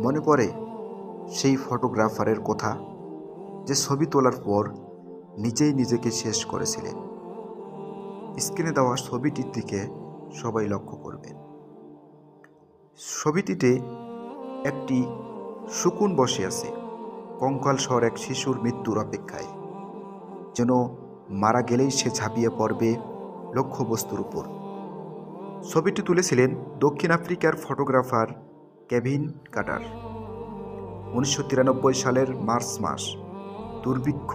মনে পড়ে সেই ফটোগ্রাফারের কথা, যে ছবি তোলার পর নিজেই নিজেকে শেষ করেছিলেন। স্ক্রিনে দেওয়া ছবিটির দিকে সবাই লক্ষ্য করবেন। ছবিটিতে একটি শকুন বসে আছে, কঙ্কালসর এক শিশুর মৃত্যুর অপেক্ষায়, যেন মারা গেলেই সে ঝাঁপিয়ে পড়বে লক্ষ্যবস্তুর উপর। ছবিটি তুলেছিলেন দক্ষিণ আফ্রিকার ফটোগ্রাফার কেভিন কার্টার। 1993 সালের মার্চ মাস। দুর্ভিক্ষ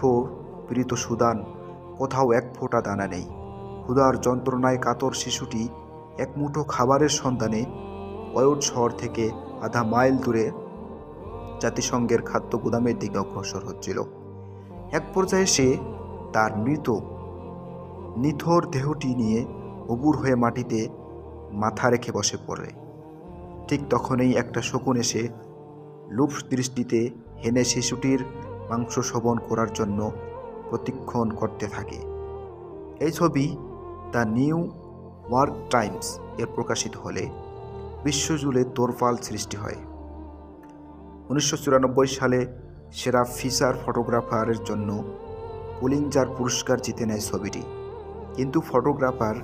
পীড়িত সুদান, কোথাও এক ফোঁটা দানা নেই। ক্ষুধার যন্ত্রণায় কাতর শিশুটি এক মুঠো খাবারের সন্ধানে ওয়ুট শহর থেকে আধা মাইল দূরে জাতিসংঘের খাদ্য গুদামের দিকে অগ্রসর হচ্ছিল। এক পর্যায়ে সে তার নিথর দেহটি নিয়ে উবুর হয়ে মাটিতে মাথা রেখে বসে পড়ে। ঠিক তখনই একটা শকুন এসে লুপ দৃষ্টিতে হেনে শিশুটির মাংস শোভন করার জন্য প্রতিক্ষণ করতে থাকে। এই ছবি দ্য নিউ ইয়র্ক টাইমস এর প্রকাশিত হলে বিশ্বজুড়ে তোলপাড় সৃষ্টি হয়। 1994 সালে সেরা ফিচার ফটোগ্রাফারের জন্য পুলিৎজার পুরস্কার জিতে নেয় ছবিটি। কিন্তু ফটোগ্রাফার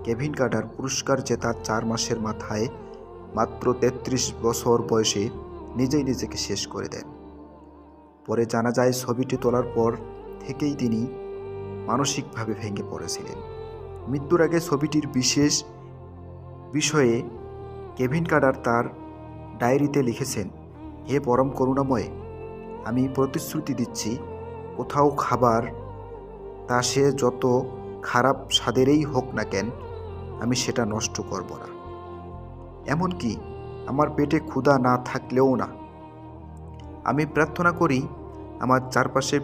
কেভিন কার্টার পুরস্কার জেতার 4 মাসের মাথায় মাত্র 33 বছর বয়সে নিজেই নিজেকে শেষ করে দেন। পরে জানা যায় ছবিটি তোলার পর থেকেই তিনি মানসিকভাবে ভেঙে পড়েছিলেন। মৃত্যুর আগে ছবিটির বিশেষ বিষয়ে কেভিন কার্টার তার ডায়েরিতে লিখেছেন, হে পরম করুণাময়, আমি প্রতিশ্রুতি দিচ্ছি, কোথাও খাবার, তা সে যত খারাপ স্বাদেরই হোক না কেন, আমি সেটা নষ্ট করব না। এমনকি আমার পেটে ক্ষুধা না থাকলেও না। আমি প্রার্থনা করি আমার চারপাশের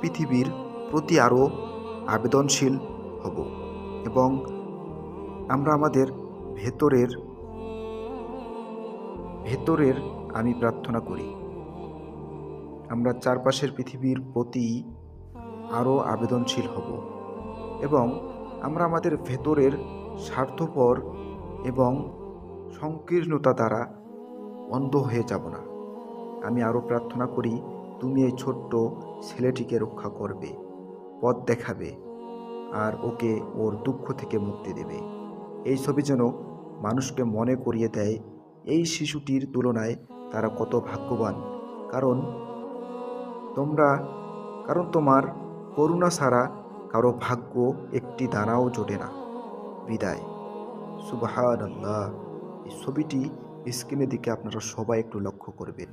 পৃথিবীর প্রতি আরও আবেদনশীল হব, এবং আমরা আমাদের ভেতরের আমি প্রার্থনা করি আমরা চারপাশের পৃথিবীর প্রতি আরও আবেদনশীল হব, এবং আমরা আমাদের ভেতরের স্বার্থপর এবং সংকীর্ণতা দ্বারা অন্ধ হয়ে যাব না। আমি আরও প্রার্থনা করি তুমি এই ছোট্ট ছেলেটিকে রক্ষা করবে, পথ দেখাবে, আর ওকে ওর দুঃখ থেকে মুক্তি দেবে। এই ছবি যেন মানুষকে মনে করিয়ে দেয় এই শিশুটির তুলনায় তারা কত ভাগ্যবান, কারণ তোমার করুণা ছাড়া কারো ভাগ্য একটি দানাও জোটে না। বিদায়। সুবহানাল্লাহ। এই ছবিটি স্ক্রিনের দিকে আপনারা সবাই একটু লক্ষ্য করবেন।